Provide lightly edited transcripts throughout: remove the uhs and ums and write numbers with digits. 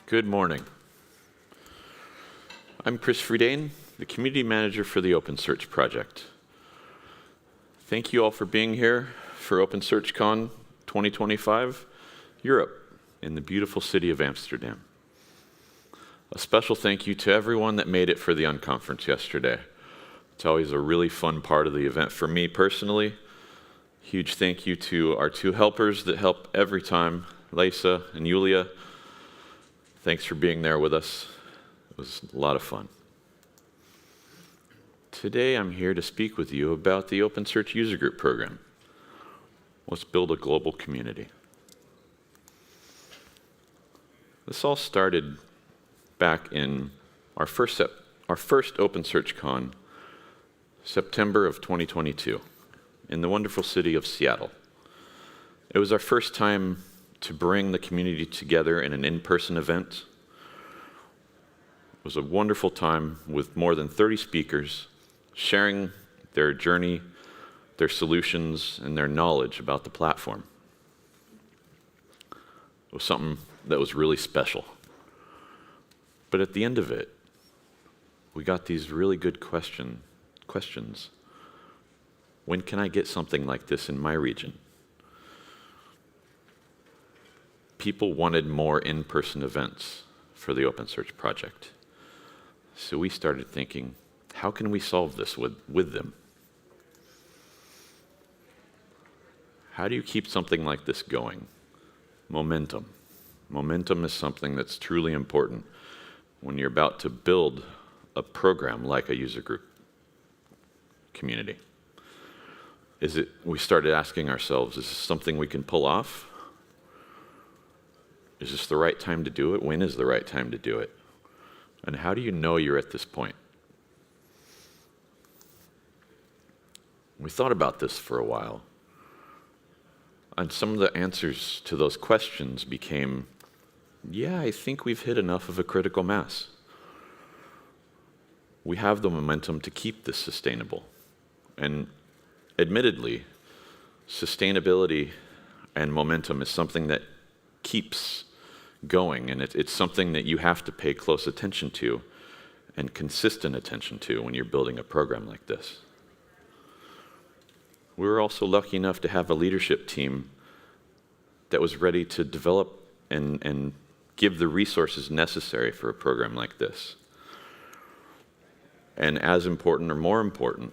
Good morning. I'm Kris Freedain, the Community Manager for the OpenSearch project. Thank you all for being here for OpenSearchCon 2025, Europe, in the beautiful city of Amsterdam. A special thank you to everyone that made it for the unconference yesterday. It's always a really fun part of the event for me personally. Huge thank you to our two helpers that help every time, Lisa and Julia. Thanks for being there with us. It was a lot of fun. Today I'm here to speak with you about the OpenSearch User Group program. Let's build a global community. This all started back in our first OpenSearchCon, September of 2022, in the wonderful city of Seattle. It was our first time to bring the community together in an in-person event. It was a wonderful time with more than 30 speakers sharing their journey, their solutions, and their knowledge about the platform. It was something that was really special. But at the end of it, we got these really good questions. When can I get something like this in my region? People wanted more in-person events for the OpenSearch project. So we started thinking, how can we solve this with them? How do you keep something like this going? Momentum. Momentum is something that's truly important when you're about to build a program like a user group community. We started asking ourselves, is this something we can pull off? Is this the right time to do it? When is the right time to do it? And how do you know you're at this point? We thought about this for a while. And some of the answers to those questions became, yeah, I think we've hit enough of a critical mass. We have the momentum to keep this sustainable. And admittedly, sustainability and momentum is something that keeps going, and it's something that you have to pay close attention to and consistent attention to when you're building a program like this. We were also lucky enough to have a leadership team that was ready to develop and give the resources necessary for a program like this. And as important or more important,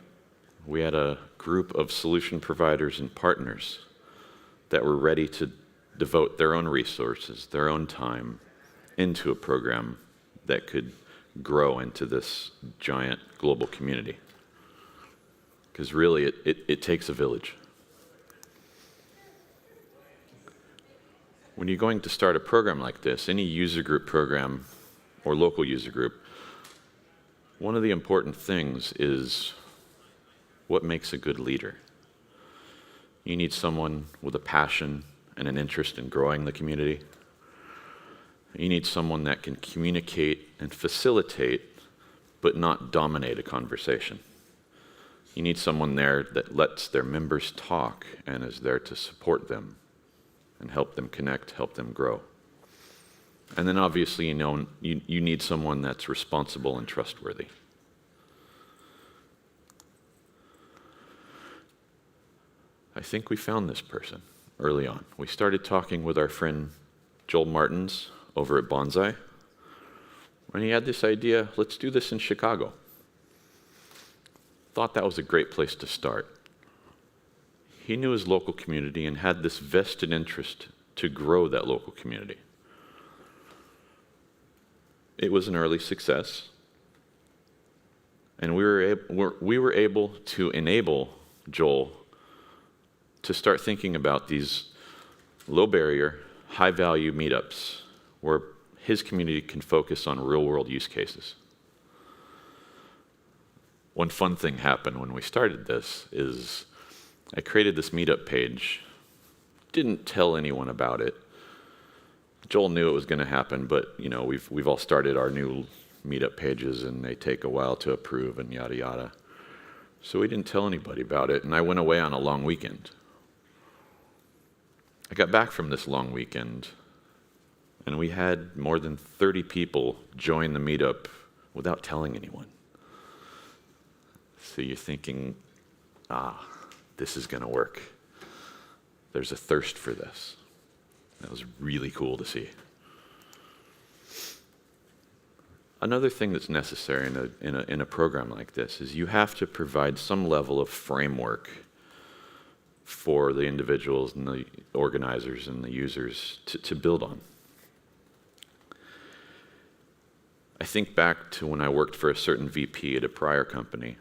we had a group of solution providers and partners that were ready to devote their own resources, their own time into a program that could grow into this giant global community. Because really, it takes a village. When you're going to start a program like this, any user group program or local user group, one of the important things is what makes a good leader. You need someone with a passion and an interest in growing the community. You need someone that can communicate and facilitate, but not dominate a conversation. You need someone there that lets their members talk and is there to support them and help them connect, help them grow. And then obviously, you need someone that's responsible and trustworthy. I think we found this person early on. We started talking with our friend Joel Martins over at Bonsai. When he had this idea, let's do this in Chicago. Thought that was a great place to start. He knew his local community and had this vested interest to grow that local community. It was an early success, and we were able to enable Joel to start thinking about these low-barrier, high-value meetups where his community can focus on real-world use cases. One fun thing happened when we started this is I created this meetup page, didn't tell anyone about it. Joel knew it was going to happen, but we've all started our new meetup pages and they take a while to approve and yada yada. So we didn't tell anybody about it, and I went away on a long weekend. I got back from this long weekend, And we had more than 30 people join the meetup without telling anyone. So you're thinking, this is going to work. There's a thirst for this. That was really cool to see. Another thing that's necessary in a program like this is you have to provide some level of framework for the individuals and the organizers and the users to build on. I think back to when I worked for a certain VP at a prior company,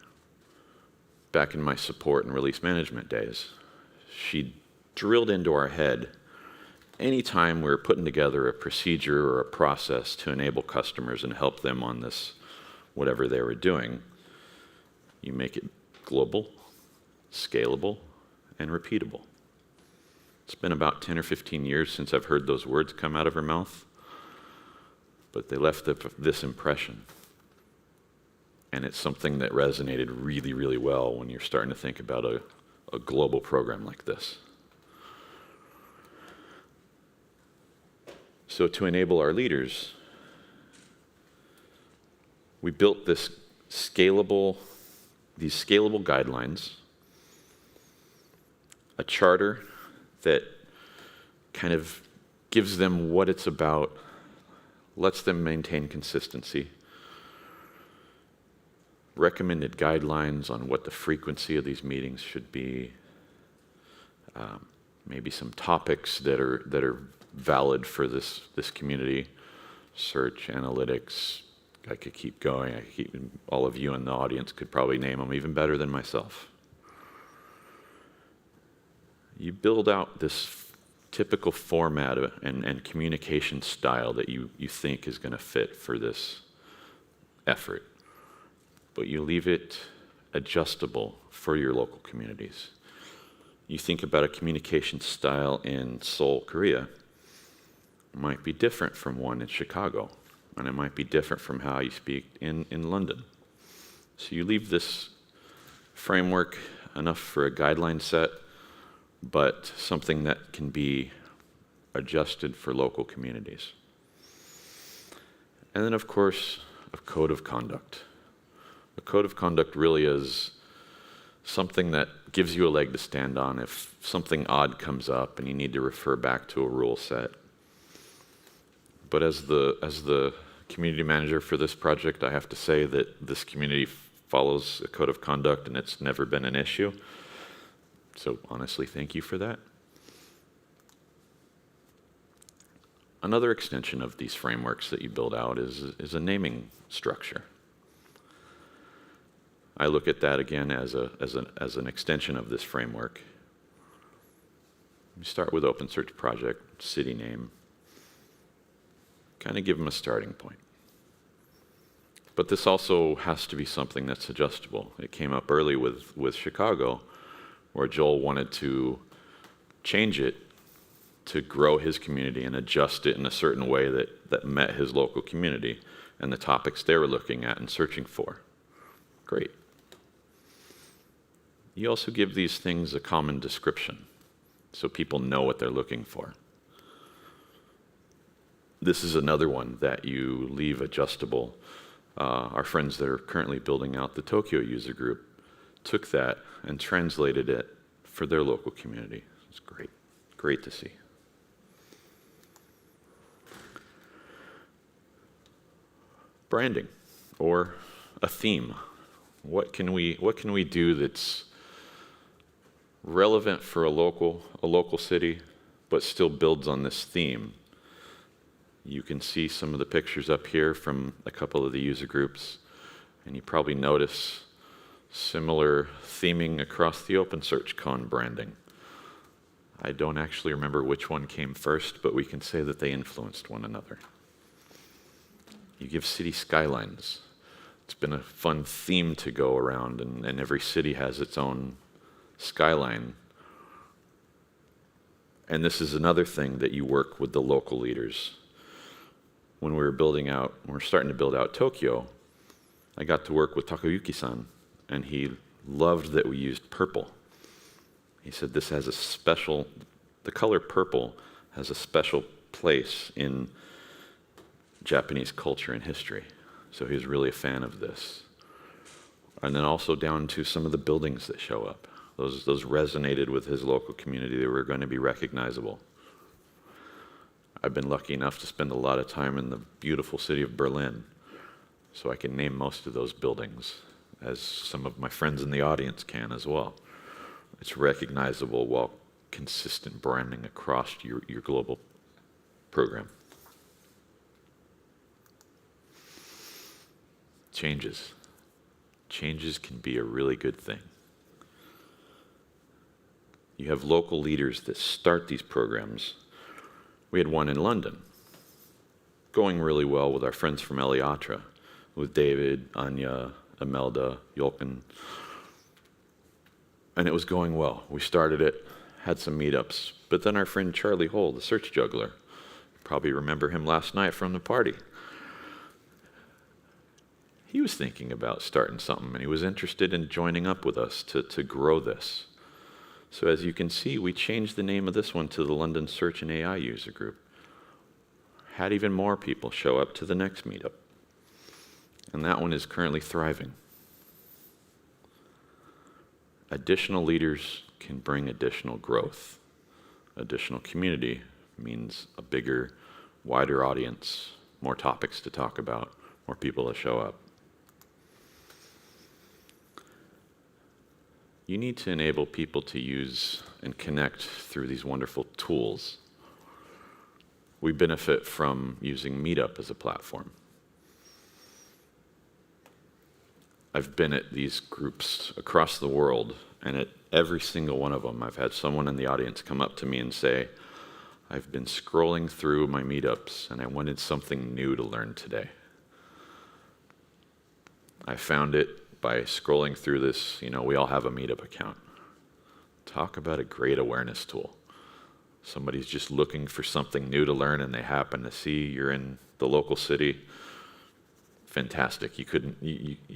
back in my support and release management days. She drilled into our head, anytime we were putting together a procedure or a process to enable customers and help them on this, whatever they were doing, you make it global, scalable, and repeatable. It's been about 10 or 15 years since I've heard those words come out of her mouth, but they left this impression. And it's something that resonated really, really well when you're starting to think about a global program like this. So to enable our leaders, we built these scalable guidelines, a charter that kind of gives them what it's about, lets them maintain consistency, recommended guidelines on what the frequency of these meetings should be, maybe some topics that are valid for this community, search, analytics. I could keep going. All of you in the audience could probably name them even better than myself. You build out this typical format and communication style that you think is going to fit for this effort, but you leave it adjustable for your local communities. You think about a communication style in Seoul, Korea, it might be different from one in Chicago, and it might be different from how you speak in London. So you leave this framework enough for a guideline set, but something that can be adjusted for local communities. And then, of course, a code of conduct. A code of conduct really is something that gives you a leg to stand on if something odd comes up and you need to refer back to a rule set. But as the community manager for this project, I have to say that this community follows a code of conduct and it's never been an issue. So honestly, thank you for that. Another extension of these frameworks that you build out is a naming structure. I look at that again as an extension of this framework. You start with OpenSearch project, city name, kind of give them a starting point. But this also has to be something that's adjustable. It came up early with Chicago, where Joel wanted to change it to grow his community and adjust it in a certain way that met his local community and the topics they were looking at and searching for. Great. You also give these things a common description so people know what they're looking for. This is another one that you leave adjustable. Our friends that are currently building out the Tokyo user group took that and translated it for their local community. It's great to see. Branding, or a theme. What can we do that's relevant for a local city, but still builds on this theme? You can see some of the pictures up here from a couple of the user groups, and you probably notice similar theming across the OpenSearchCon branding. I don't actually remember which one came first, but we can say that they influenced one another. You give city skylines. It's been a fun theme to go around, and every city has its own skyline. And this is another thing that you work with the local leaders. When we were starting to build out Tokyo, I got to work with Takayuki-san, and he loved that we used purple. He said the color purple has a special place in Japanese culture and history. So he was really a fan of this. And then also down to some of the buildings that show up. Those resonated with his local community. They were going to be recognizable. I've been lucky enough to spend a lot of time in the beautiful city of Berlin, so I can name most of those buildings, as some of my friends in the audience can as well. It's recognizable while consistent branding across your global program. Changes. Changes can be a really good thing. You have local leaders that start these programs. We had one in London, going really well with our friends from Eliatra, with David, Anya, Imelda, Yolkin. And it was going well. We started it, had some meetups, but then our friend Charlie Hole, the search juggler, you probably remember him last night from the party. He was thinking about starting something, and he was interested in joining up with us to grow this. So as you can see, we changed the name of this one to the London Search and AI User Group. Had even more people show up to the next meetup. And that one is currently thriving. Additional leaders can bring additional growth. Additional community means a bigger, wider audience, more topics to talk about, more people to show up. You need to enable people to use and connect through these wonderful tools. We benefit from using Meetup as a platform. I've been at these groups across the world, and at every single one of them, I've had someone in the audience come up to me and say, I've been scrolling through my meetups, and I wanted something new to learn today. I found it by scrolling through this. We all have a Meetup account. Talk about a great awareness tool. Somebody's just looking for something new to learn, and they happen to see you're in the local city. Fantastic. You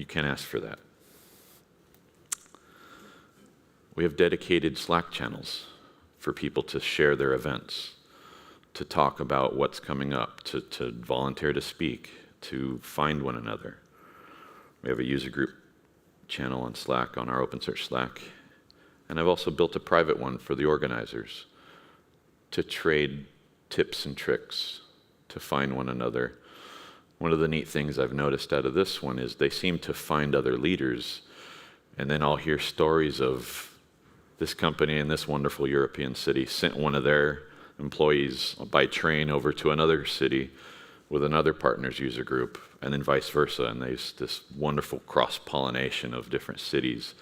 can't ask for that. We have dedicated Slack channels for people to share their events, to talk about what's coming up, to volunteer to speak, to find one another. We have a user group channel on Slack, on our OpenSearch Slack. And I've also built a private one for the organizers to trade tips and tricks, to find one another. One of the neat things I've noticed out of this one is they seem to find other leaders, and then I'll hear stories of this company in this wonderful European city sent one of their employees by train over to another city with another partner's user group, and then vice versa. And there's this wonderful cross-pollination of different cities,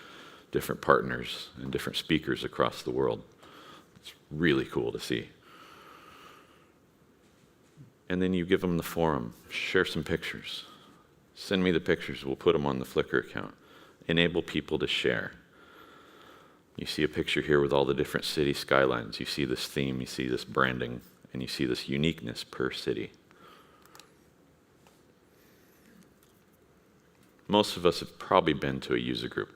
different partners, and different speakers across the world. It's really cool to see. And then you give them the forum, share some pictures. Send me the pictures, we'll put them on the Flickr account. Enable people to share. You see a picture here with all the different city skylines. You see this theme, you see this branding, and you see this uniqueness per city. Most of us have probably been to a user group.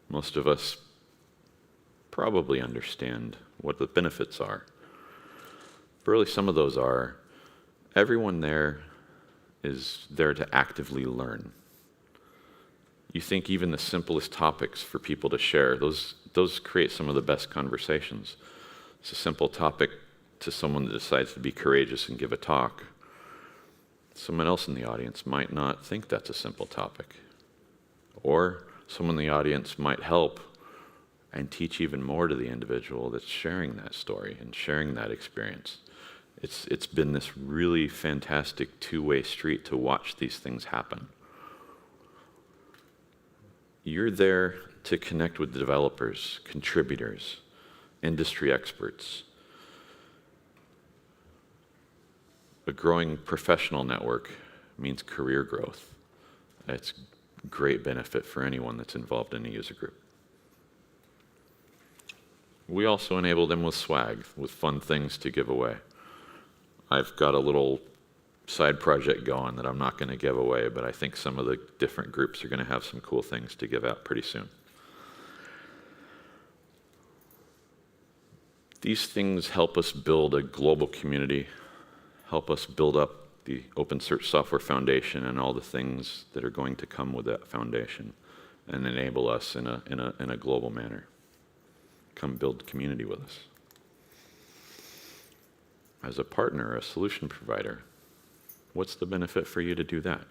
Most of us probably understand what the benefits are. But really, some of those are, everyone there is there to actively learn. You think even the simplest topics for people to share, those create some of the best conversations. It's a simple topic to someone that decides to be courageous and give a talk. Someone else in the audience might not think that's a simple topic. Or someone in the audience might help and teach even more to the individual that's sharing that story and sharing that experience. It's been this really fantastic two-way street to watch these things happen. You're there to connect with the developers, contributors, industry experts. A growing professional network means career growth. It's great benefit for anyone that's involved in a user group. We also enable them with swag, with fun things to give away. I've got a little side project going that I'm not going to give away, but I think some of the different groups are going to have some cool things to give out pretty soon. These things help us build a global community, help us build up the OpenSearch Software Foundation and all the things that are going to come with that foundation and enable us in a global manner. Come build community with us. As a partner, a solution provider, what's the benefit for you to do that?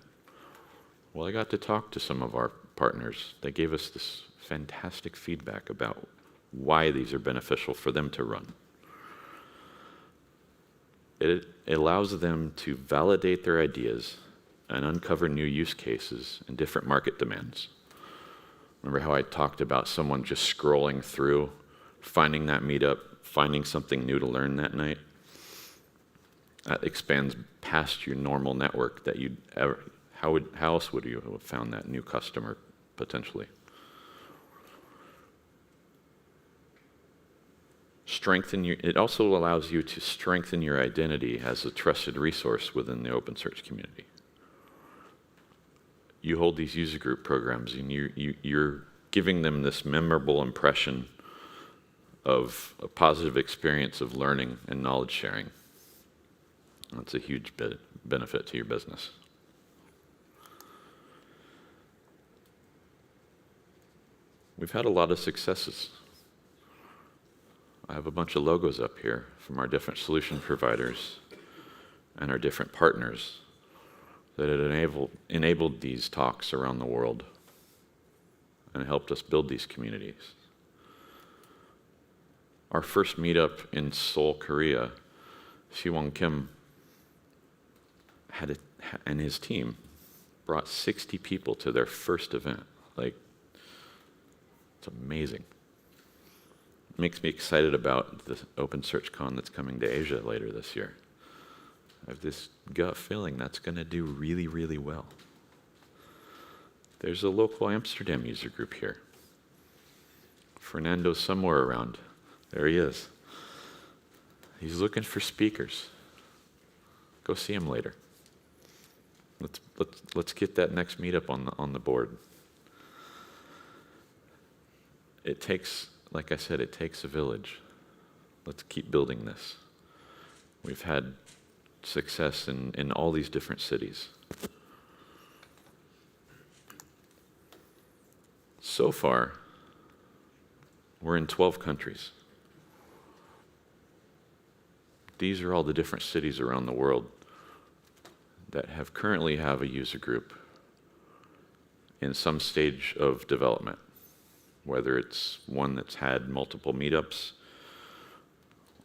Well, I got to talk to some of our partners. They gave us this fantastic feedback about why these are beneficial for them to run. It allows them to validate their ideas and uncover new use cases and different market demands. Remember how I talked about someone just scrolling through, finding that meetup, finding something new to learn that night? That expands past your normal network that you'd ever, how else would you have found that new customer potentially? It also allows you to strengthen your identity as a trusted resource within the OpenSearch community. You hold these user group programs and you're giving them this memorable impression of a positive experience of learning and knowledge sharing. That's a huge benefit to your business. We've had a lot of successes. I have a bunch of logos up here from our different solution providers and our different partners that had enabled these talks around the world and helped us build these communities. Our first meetup in Seoul, Korea, Siwon Kim and his team brought 60 people to their first event. Like, it's amazing. It makes me excited about the OpenSearchCon that's coming to Asia later this year. I have this gut feeling that's going to do really, really well. There's a local Amsterdam user group here. Fernando's somewhere around. There he is. He's looking for speakers. Go see him later. Let's get that next meetup on the board. It takes, like I said, it takes a village. Let's keep building this. We've had success in all these different cities. So far, we're in 12 countries. These are all the different cities around the world that currently have a user group in some stage of development, whether it's one that's had multiple meetups.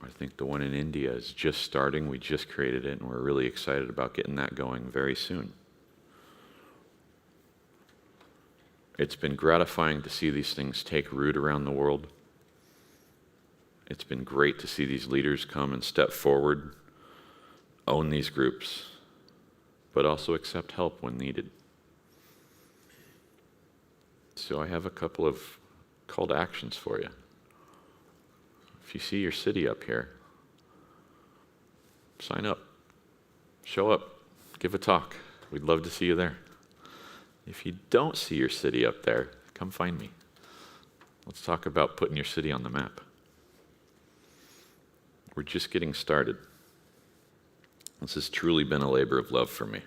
I think the one in India is just starting. We just created it, and we're really excited about getting that going very soon. It's been gratifying to see these things take root around the world. It's been great to see these leaders come and step forward, own these groups, but also accept help when needed. So I have a couple of call to actions for you. If you see your city up here, sign up, show up, give a talk. We'd love to see you there. If you don't see your city up there, come find me. Let's talk about putting your city on the map. We're just getting started. This has truly been a labor of love for me.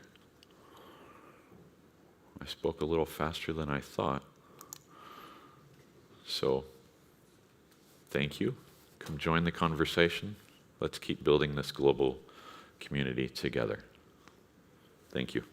I spoke a little faster than I thought. So, thank you. Come join the conversation. Let's keep building this global community together. Thank you.